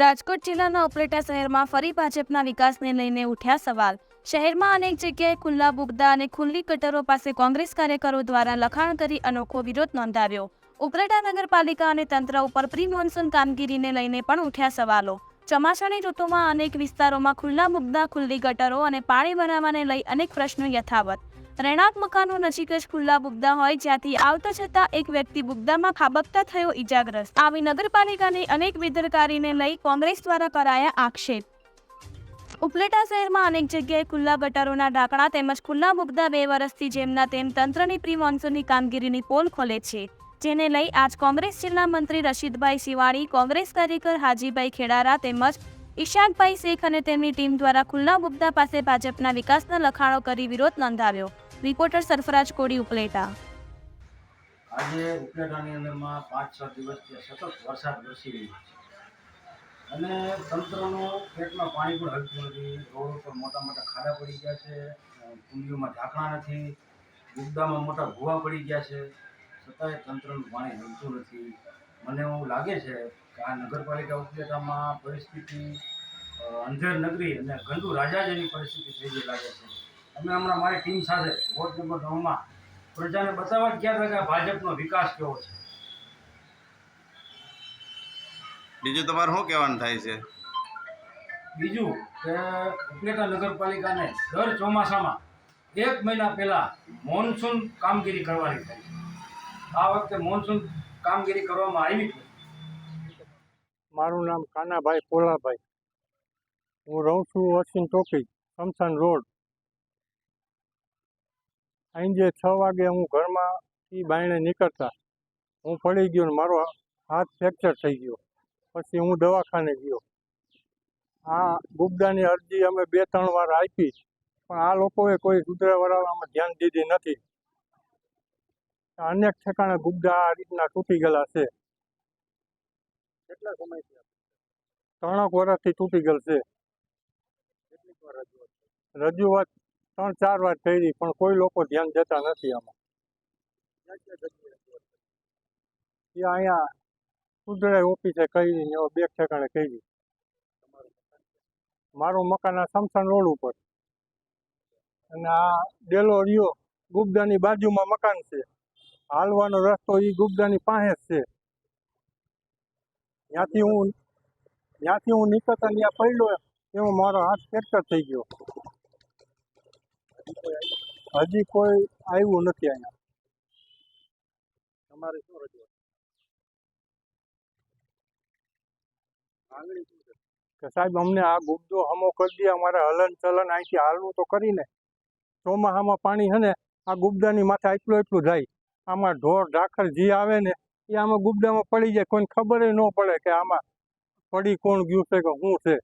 રાજકોટ જિલ્લાના ઉપલેટા શહેરમાં ફરી ભાજપના વિકાસને લઈને ઉઠ્યા સવાલ। શહેરમાં અનેક જગ્યાએ ખુલ્લા બોગદા અને ખુલ્લી ગટરો પાસે કોંગ્રેસ કાર્યકરો દ્વારા લખાણ કરી અનોખો વિરોધ નોંધાવ્યો। ઉપલેટા નગરપાલિકા અને તંત્ર ઉપર પ્રી મોન્સૂન કામગીરીને લઈને પણ ઉઠ્યા સવાલો। ચોમાસાની ઋતુમાં અનેક વિસ્તારોમાં ખુલ્લા બોગદા, ખુલ્લી ગટરો અને પાણી ભરાવાને લઈ અનેક પ્રશ્નો યથાવત। રહેણાંક મકાનો નજીક જ ખુલ્લા બોગદા હોય, જ્યાંથી આવતા છતાં એક વ્યક્તિ બોગદામાં ખાબકતા થયો ઈજાગ્રસ્ત। આવી નગરપાલિકાની અનેક બેદરકારીને લઈ કોંગ્રેસ દ્વારા કરાયા આક્ષેપ। ઉપલેટા શહેરમાં અનેક જગ્યાએ ખુલ્લા ગટરોના ઢાંકણા તેમજ ખુલ્લા બોગદા 2 વર્ષથી જેમના તેમ તંત્રની પ્રી મોન્સૂનની કામગીરીની પોલ ખોલે છે, જેને લઈ આજ કોંગ્રેસ જિલ્લા મંત્રી રશીદભાઈ શિવાણી, કોંગ્રેસ કાર્યકર હાજીભાઈ ખેડારા તેમજ ઈશાકભાઈ શેખ અને તેમની ટીમ દ્વારા ખુલ્લા બોગદા પાસે ભાજપના વિકાસના લખાણો કરી વિરોધ નોંધાવ્યો। રિપોર્ટર સરફરાજ કોડી, ઉપલેટા। આજે ઉપલેટાની અંદરમાં 5-6 દિવસથી સતત વરસાદ વરસી રહ્યો છે અને તંત્રનું પેટમાં પાણી પણ હલતું નથી। રોડ ઉપર મોટા મોટા ખાડા પડી ગયા છે, કુંડીઓમાં ઢાંકણા નથી, બોગદામાં મોટા ભૂવા પડી ગયા છે, છતાંય તંત્રનું પાણી હલતું નથી। મને એવું લાગે છે કે આ નગરપાલિકા ઉપલેટામાં પરિસ્થિતિ અંધેર નગરી અને ગંદુ રાજા જેવી પરિસ્થિતિ થઈ ગઈ લાગે છે। અમે હમણાં મારી ટીમ સાથે વોર્ડ નંબર 9માં પ્રજાને બતાવવા જ ગયા હતા કે ભાજપનો વિકાસ કેવો છે। બીજું તમારે શું કહેવાનું થાય છે? બીજું કે ઉપલેટા નગરપાલિકાને દર ચોમાસામાં 1 મહિના પહેલાં મોન્સૂન કામગીરી કરવાની થાય છે। આ વખતે મોન્સૂન કામગીરી કરવામાં આવી છે। મારું નામ કાનાભાઈ પોલાભાઈ, હું રહું છું વસીન ટોપી, શમશાન રોડ। સાંજે 6 વાગે હું ઘરમાંથી બાયણે નીકળતા હું પડી ગયો ને મારો હાથ ફ્રેક્ચર થઈ ગયો। પછી હું દવાખાને ગયો। આ બોગદાની અરજી અમે 2-3 વાર આપી, પણ આ લોકોએ કોઈ સુધારવામાં ધ્યાન દીધી નથી। અનેક ઠેકાણે બોગદા આ રીતના તૂટી ગયેલા છે। કેટલા સમયથી? 3 વર્ષથી તૂટી ગયેલ છે। રજૂઆત 3-4 વાર કરી, પણ કોઈ લોકો ધ્યાન દેતા નથી આમાં। એ અહીંયા સુધરાઈ ઓફિસે કરી ને 2 ઠેકાણે કરી। મારું મકાન આ શમશાન રોડ ઉપર અને આ ડેલો રહ્યો ગુબદાની બાજુમાં મકાન છે। હાલવાનો રસ્તો એ ગુબદાની પાસે જ છે। ત્યાંથી હું નીકળતા ત્યાં પડ્યો, એમાં મારો હાથ ફ્રેક્ચર થઈ ગયો। હજી કોઈ આવ્યું નથી અહીંયા। તમારે શું રજૂઆત કે સાહેબ અમને આ ગુબદો હમો કરી દે, અમારે હલન ચલન અહીંથી હાલવું તો કરીને। ચોમાસામાં પાણી છે ને આ ગુબદાની માથે એટલું જાય, આમાં ઢોર ઢાખર જે આવે ને એ આમાં ગુબદામાં પડી જાય, કોઈને ખબર ન પડે કે આમાં પડી કોણ ગયું છે કે શું છે।